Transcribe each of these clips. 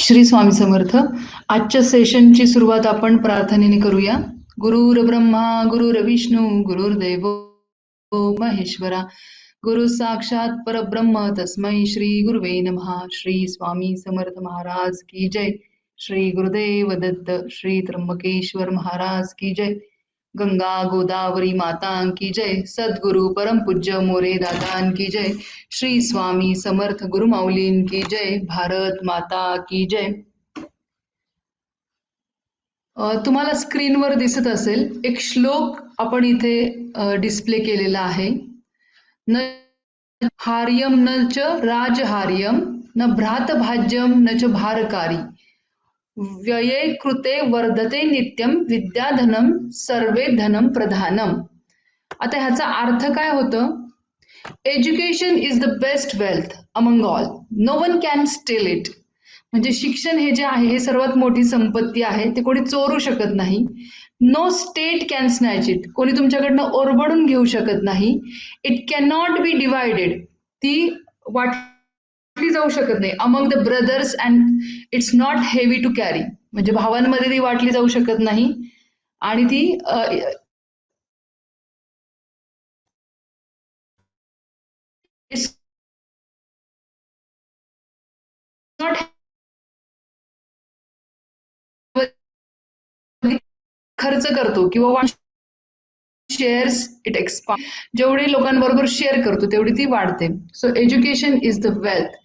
श्री स्वामी समर्थ. आजच्या सेशनची सुरुवात आपण प्रार्थनेने करूया. गुरुर ब्रह्मा गुरुर्विष्णू गुरुर्देव महेश्वरा, गुरु साक्षात परब्रह्म तस्मै श्री गुरुवे नमः. श्री स्वामी समर्थ महाराज की जय. श्री गुरुदेव दत्त. श्री त्र्यंबकेश्वर महाराज की जय. गंगा गोदावरी माता की जय. सद्गुरु परम पूज्य मोरे दादान की जय. श्री स्वामी समर्थ गुरुमाऊलीन की जय. भारत माता की जय. तुम्हाला स्क्रीनवर दिसत असेल एक श्लोक आपण इथे डिस्प्ले केलेला आहे. न हार्यम न च राजहार्यम न भ्रातभाज्यम न च भारकारी व्यये कृते वर्धते नित्यम विद्याधनम सर्वे धनम प्रधानम. आता ह्याचा अर्थ काय होतं? Education is the best wealth among all, no one can steal it. म्हणजे शिक्षण हे जे आहे हे सर्वात मोठी संपत्ती आहे, ते कोणी चोरू शकत नाही. No state can snatch it, कोणी तुमच्याकडनं ओरबडून घेऊ शकत नाही. इट कॅन नॉट बी डिवायडेड, ती वाटली जाऊ शकत नाही. Among the brothers and it's not heavy to carry, म्हणजे भावांमध्ये ती वाटली जाऊ शकत नाही. आणि ती इट्स नॉट खर्च करतो किंवा शेअर्स इट एक्सपांड, जेवढी लोकांबरोबर शेअर करतो तेवढी ती वाढते. So education is the wealth.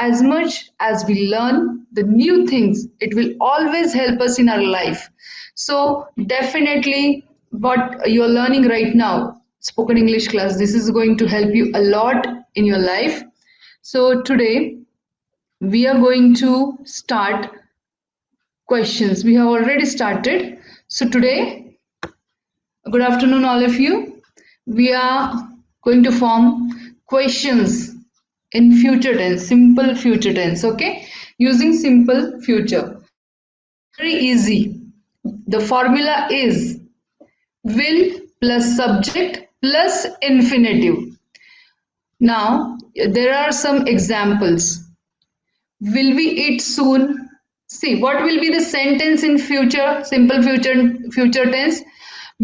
As much as we learn the new things, it will always help us in our life. So definitely what you're learning right now, spoken English class, this is going to help you a lot in your life. So today we are going to start questions. We have already started. So today, good afternoon all of you. We are going to form questions in future tense, simple future tense, okay? Using simple future. Very easy. The formula is will plus subject plus infinitive. Now, there are some examples. Will we eat soon? See, what will be the sentence in future, simple future tense?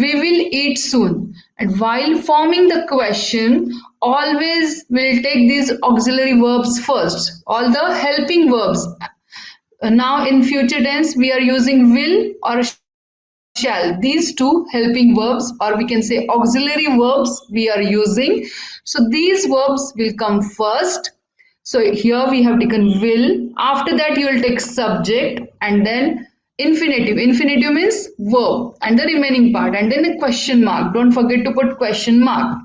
We will eat soon. And while forming the question, always will take these auxiliary verbs first, all the helping verbs. Now in future tense, we are using will or shall. These two helping verbs, or we can say auxiliary verbs, we are using. So these verbs will come first. So here we have taken will. After that, you will take subject and then infinitive. Infinitive means verb and the remaining part, and then a question mark. Don't forget to put question mark.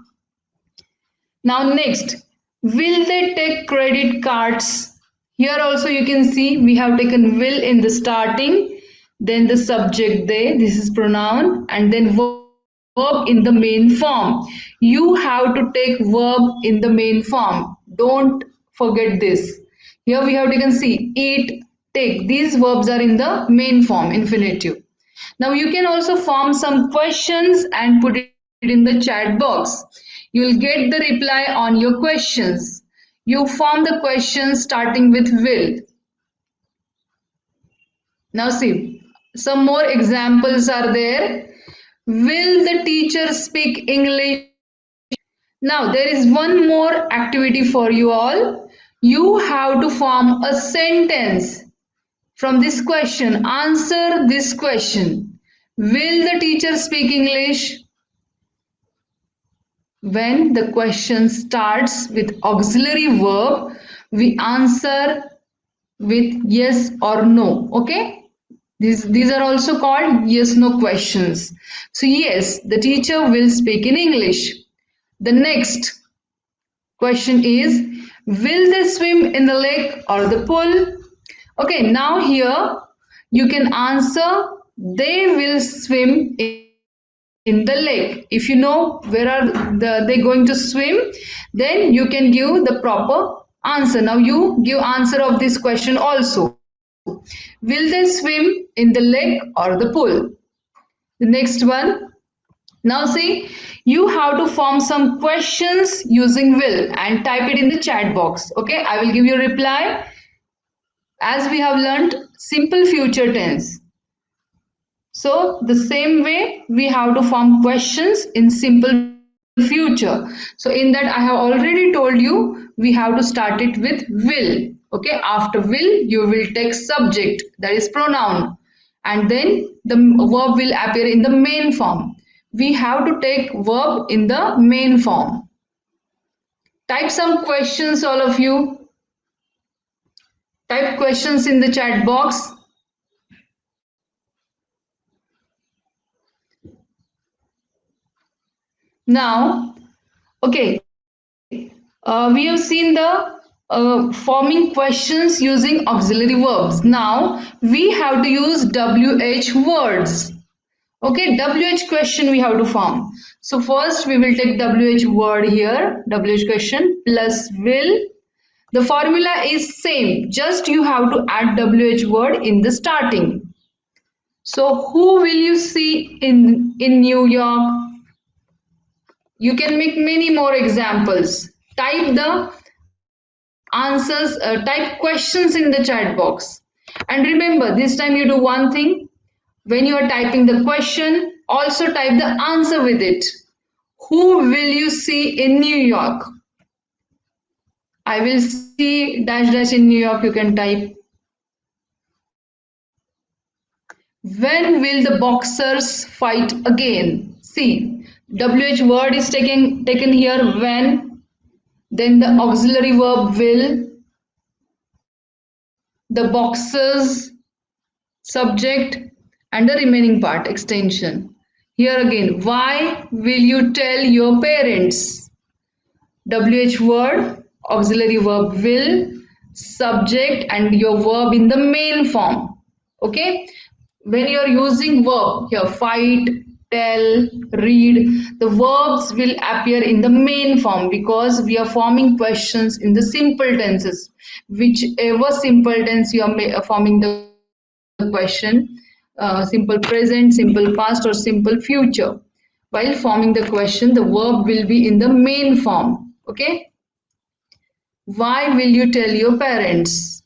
Now next, will they take credit cards? Here also you can see we have taken will in the starting, then the subject they, this is pronoun, and then verb in the main form. You have to take verb in the main form. Don't forget this. Here we have taken see, eat, take. These verbs are in the main form, infinitive. Now you can also form some questions and put it in the chat box. You will get the reply on your questions. You form the questions starting with will. Now see, some more examples are there. Will the teacher speak English? Now there is one more activity for you all. You have to form a sentence from this question. Answer this question. Will the teacher speak English? When the question starts with auxiliary verb, we answer with yes or no. Okay? These are also called yes no questions. So yes, the teacher will speak in English. The next question is, will they swim in the lake or the pool? Okay, now here you can answer they will swim in the lake. If you know where are they going to swim, then you can give the proper answer. Now you give answer of this question also. Will they swim in the lake or the pool? The next one. Now see, you have to form some questions using will and type it in the chat box. Okay, I will give you a reply. as we have learnt simple future tense. So the same way we have to form questions in simple future. So in that I have already told you we have to start it with will. Okay, after will you will take subject, that is pronoun, and then the verb will appear in the main form. We have to take verb in the main form. Type some questions, all of you. Type questions in the chat box. Now, okay, we have seen the forming questions using auxiliary verbs. Now, we have to use WH words. Okay, WH question we have to form. So first we will take WH word here, WH question plus will. The formula is same, just you have to add WH word in the starting. So who will you see in New York? You can make many more examples. Type the answers, type questions in the chat box. And remember, this time you do one thing. When you are typing the question, also type the answer with it. Who will you see in New York? I will see dash dash in New York, you can type. When will the boxers fight again? See, WH word is taken here when, then the auxiliary verb will, the boxers, subject, and the remaining part extension. Here again, why will you tell your parents? WH word, auxiliary verb will, subject, and your verb in the main form. Okay, when you are using verb here, fight, tell, read, the verbs will appear in the main form because we are forming questions in the simple tenses. Whichever simple tense you are forming the question, simple present, simple past, or simple future. While forming the question, the verb will be in the main form. Okay. Why will you tell your parents?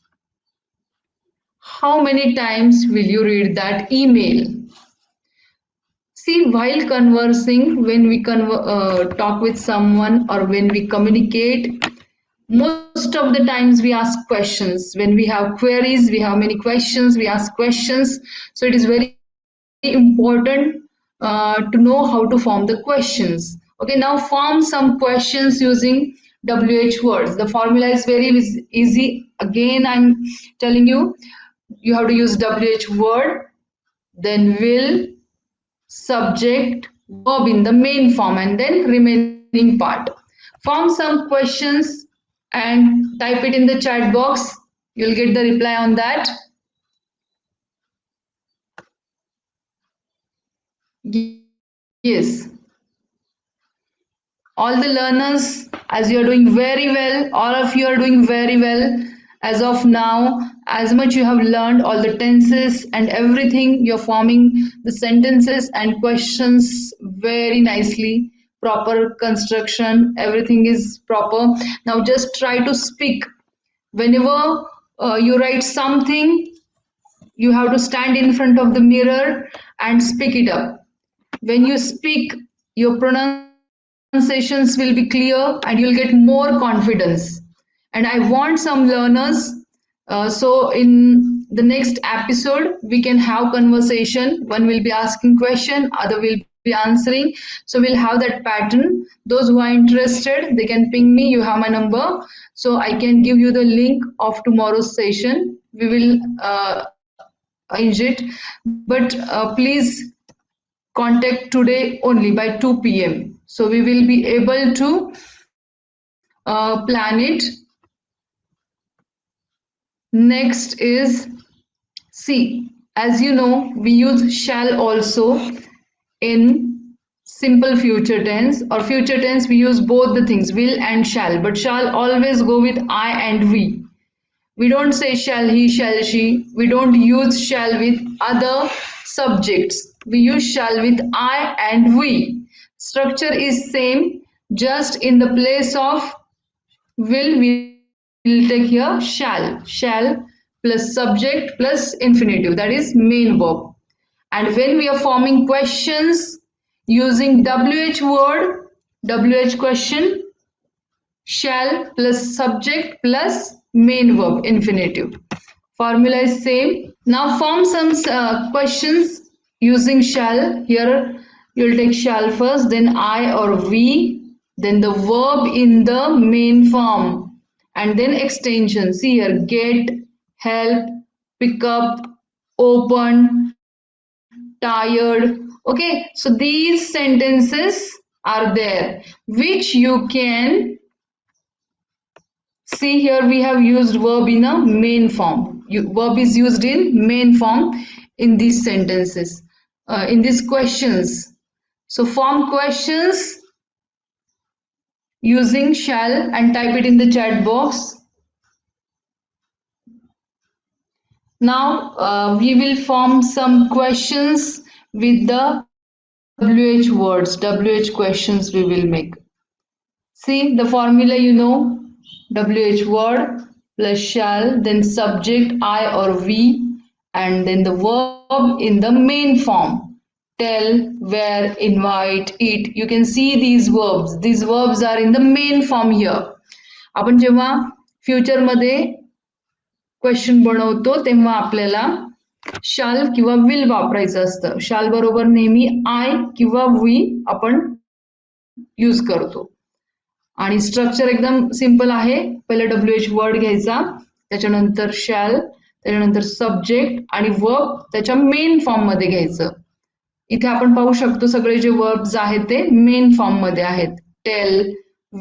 How many times will you read that email? See, while conversing, when we talk with someone or when we communicate, most of the times we ask questions. When we have queries, we have many questions, we ask questions. So it is very important to know how to form the questions. Okay, now form some questions using WH words. The formula is very easy. Again, I'm telling you have to use WH word, then will, subject, verb in the main form, and then remaining part. Form some questions and type it in the chat box. You'll get the reply on that. Yes. All the learners, as you are doing very well, all of you are doing very well as of now. As much you have learned all the tenses and everything, you're forming the sentences and questions very nicely. Proper construction, everything is proper. Now just try to speak. Whenever you write something, you have to stand in front of the mirror and speak it up. When you speak, your pronunciations will be clear and you'll get more confidence. And I want some learners, so in the next episode we can have conversation. One will be asking question, other will be answering. So we'll have that pattern. Those who are interested, they can ping me. You have my number, so I can give you the link of tomorrow's session. We will arrange it, but please contact today only by 2 p.m. So we will be able to plan it. Next is, see, as you know, we use shall also in simple future tense, or future tense we use both the things, will and shall, but shall always go with I and we. We don't say shall he, shall she. We don't use shall with other subjects. We use shall with I and we. Structure is same, just in the place of will we'll take here shall. Shall plus plus subject plus infinitive, that is main verb. And when we are forming questions using WH word, WH question, shall plus subject plus main verb infinitive. Formula is same. Now form some questions using shall. Here you'll take shall first, then I or we, then the verb in the main form, and then extension. See here, get, help, pick up, open, tired. Okay, so these sentences are there which you can see. Here we have used verb in a main form. Verb is used in main form in these sentences, in these questions. So form questions using shall and type it in the chat box. Now we will form some questions with the WH words, WH questions we will make. See the formula, you know, WH word plus shall, then subject I or we, and then the verb in the main form. Tell, where, invite, eat. You can see these verbs. These verbs are in the main form here. आपण जेव्हा future मध्ये question बनवतो तेव्हा आपल्याला शाल किंवा will वापरायचं असतं. शाल बरोबर नेहमी आय किंवा वी आपण यूज करतो. आणि स्ट्रक्चर एकदम सिंपल आहे. पहिले WH वर्ड घ्यायचा, त्याच्यानंतर शॅल, त्याच्यानंतर सब्जेक्ट आणि वर्ब त्याच्या मेन फॉर्म मध्ये घ्यायचं. इथे आपण पाहू शकतो सगळे जे वर्ब्स आहेत ते मेन फॉर्म मध्ये आहेत. टेल,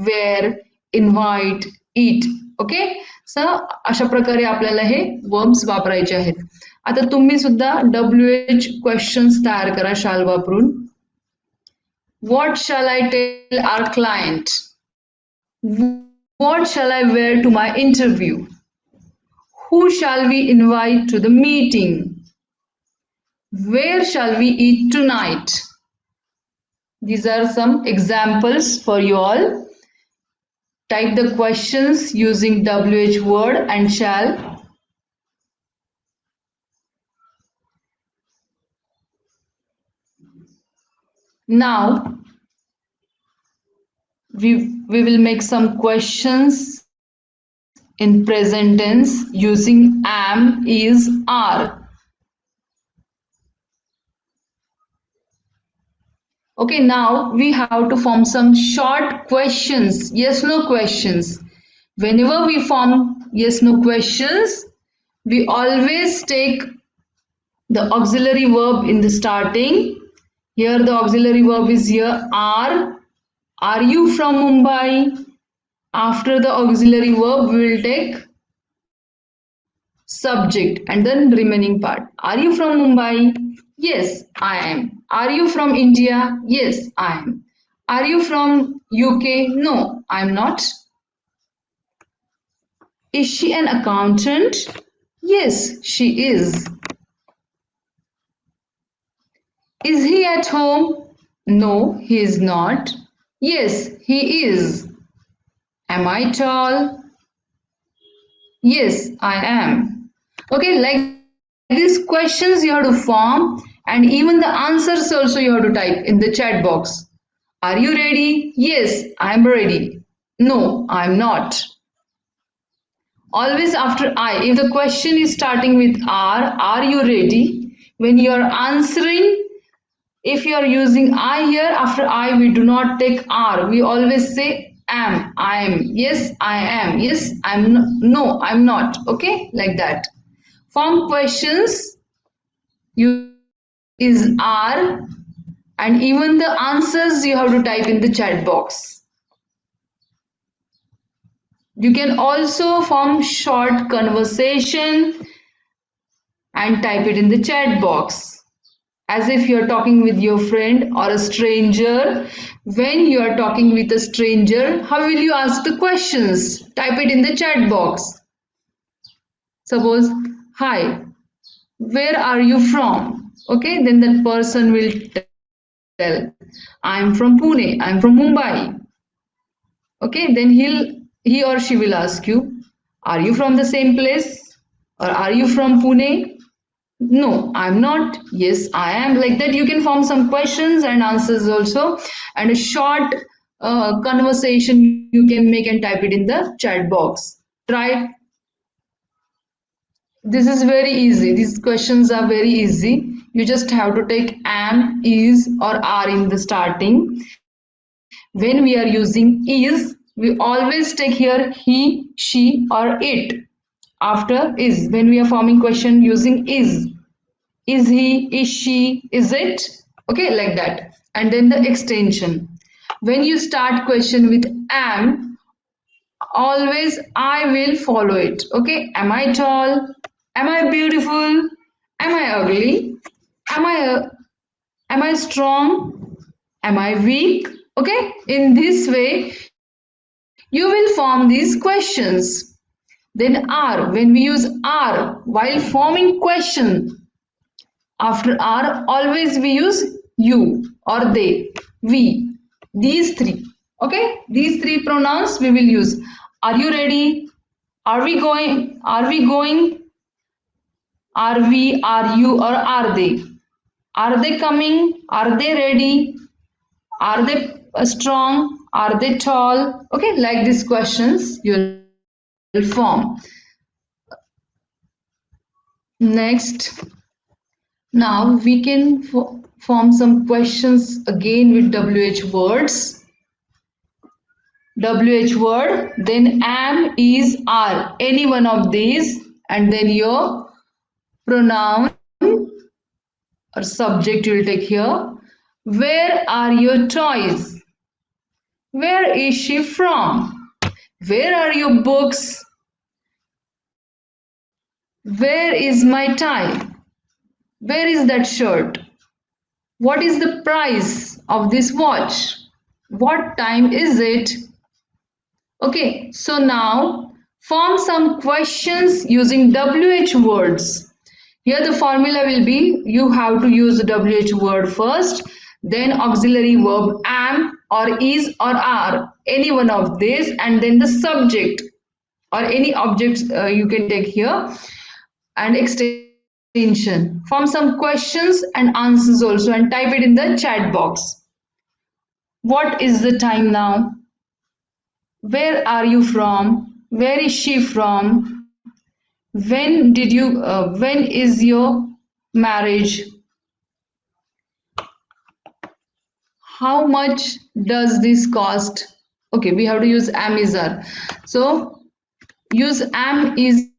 वेअर, इन्व्हाइट, ईट. ओके, सो अशा प्रकारे आपल्याला हे वर्ब्स वापरायचे आहेत. आता तुम्ही सुद्धा WH क्वेश्चन्स तयार करा शाल वापरून. What shall I tell our client? What shall I wear to my interview? Who shall we invite to the meeting? Where shall we eat tonight? These are some examples for you all. Type the questions using WH word and shall. Now we will make some questions in present tense using am, is, are. Okay, now we have to form some short questions, yes no questions. Whenever we form yes no questions, we always take the auxiliary verb in the starting. Here the auxiliary verb is here, are. Are you from Mumbai? After the auxiliary verb, we will take subject and then remaining part. Are you from Mumbai? Yes, I am. Are you from India? Yes, I am. Are you from UK? No, I'm not. Is she an accountant? Yes, she is. Is he at home? No, he is not. Yes, he is. Am I tall? Yes, I am. Okay, like these questions you have to form, and even the answers also you have to type in the chat box. Are you ready? Yes, I am ready. No, I am not. Always after I. If the question is starting with are you ready? When you are answering, if you are using I here, after I we do not take are. We always say am, I am, yes, I am, yes, I'm, no, I'm not. Okay, like that. Form questions is are, and even the answers you have to type in the chat box. You can also form short conversation and type it in the chat box. As if you are talking with your friend or a stranger. When you are talking with a stranger, how will you ask the questions? Type it in the chat box. Suppose, hi, where are you from? Okay, then that person will tell, I'm from Pune, I'm from Mumbai. Okay, then he or she will ask you, are you from the same place? Or are you from Pune? No, I'm not. Yes, I am. Like that, you can form some questions and answers also, and a short conversation you can make and type it in the chat box. Try. This is very easy. These questions are very easy. You just have to take am, is, or are in the starting. When we are using is, we always take here he, she, or it. After is, when we are forming question using is he, is she, is it? Okay, like that. And then the extension. When you start question with am, always I will follow it. Okay, am I tall? Am I beautiful? Am I ugly? Am am I strong? Am I weak? Okay, in this way you will form these questions. Then are, when we use are while forming question, after are always we use you or they, we, these three. Okay, these three pronouns we will use. Are you ready? Are we going? Are we going? Are we? Are you? Or are they? Are they coming? Are they ready? Are they strong? Are they tall? Okay, like these questions you will form. Next, now we can form some questions again with WH words. WH word, then am, is, are, any one of these, and then your pronoun or subject you will take here. Where are your toys? Where is she from? Where are your books? Where is my tie? Where is that shirt? What is the price of this watch? What time is it? Okay, so now form some questions using WH words. Here the formula will be you have to use the WH word first, then auxiliary verb am or is or are, any one of these, and then the subject or any objects you can take here, and extension. Form some questions and answers also and type it in the chat box. What is the time now? Where are you from? Where is she from? When is your marriage? How much does this cost? Okay, we have to use am is are. So use am is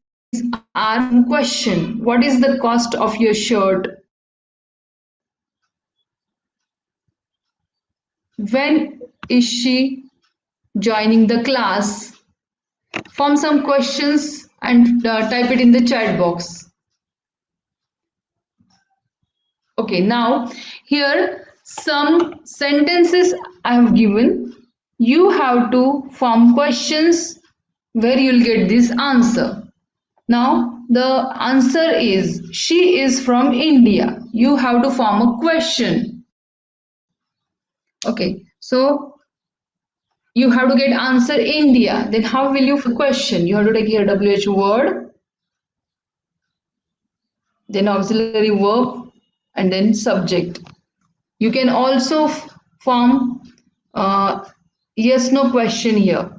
are question. What is the cost of your shirt? When is she joining the class? Form some questions and type it in the chat box. Okay, now here some sentences I have given. You have to form questions where you'll get this answer. Now the answer is she is from India. You have to form a question. Okay, so you have to get answer India. Then how will you question? You have to take here WH word, then auxiliary verb, and then subject. You can also form yes no question here.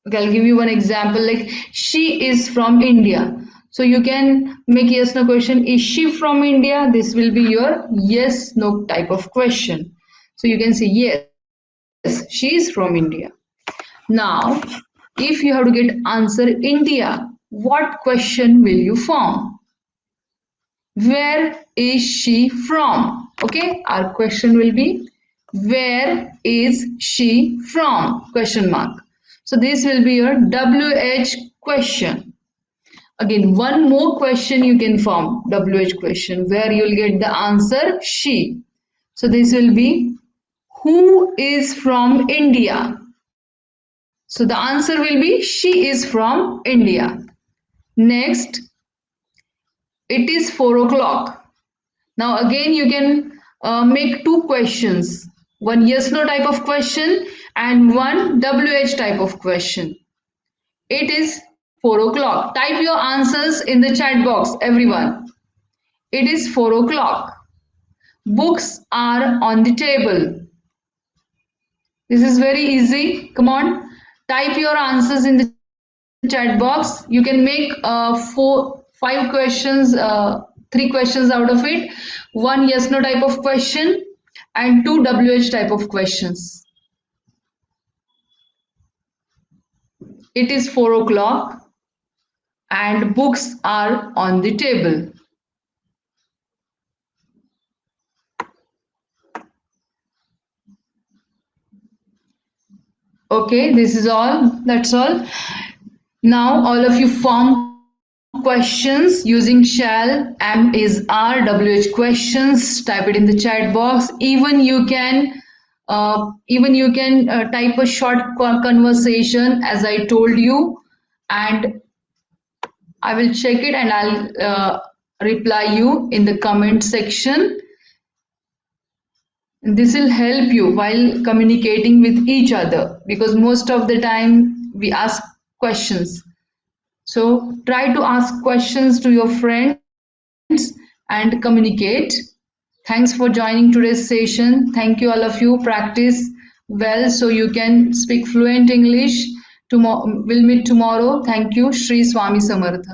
Okay, I'll give you one example like she is from India. So you can make yes no question. Is she from India? This will be your yes no type of question. So you can say yes, she is from India. Now, if you have to get answer India, what question will you form? Where is she from? Okay, our question will be where is she from? Question mark. So this will be your WH question. Again, one more question you can form WH question where you'll get the answer she. So this will be who is from India? So the answer will be she is from India. Next, it is 4 o'clock. Now again you can make two questions. One yes no type of question and one WH type of question. It is 4 o'clock. Type your answers in the chat box, everyone. It is 4 o'clock. Books are on the table. This is very easy. Come on. Type your answers in the chat box. You can make 5 questions, 3 questions out of it. 1 yes no type of question and 2 WH type of questions. It is 4 o'clock and books are on the table. Okay, this is all. That's all. Now all of you form questions using shall, am, is, are, WH questions. Type it in the chat box. Even you can type a short conversation as I told you, and I will check it and I'll reply you in the comment section. This will help you while communicating with each other, because most of the time we ask questions. So try to ask questions to your friends and communicate. Thanks for joining today's session. Thank you all of you. Practice well so you can speak fluent English. We'll meet tomorrow. Thank you. Shri, Swami, Samarth.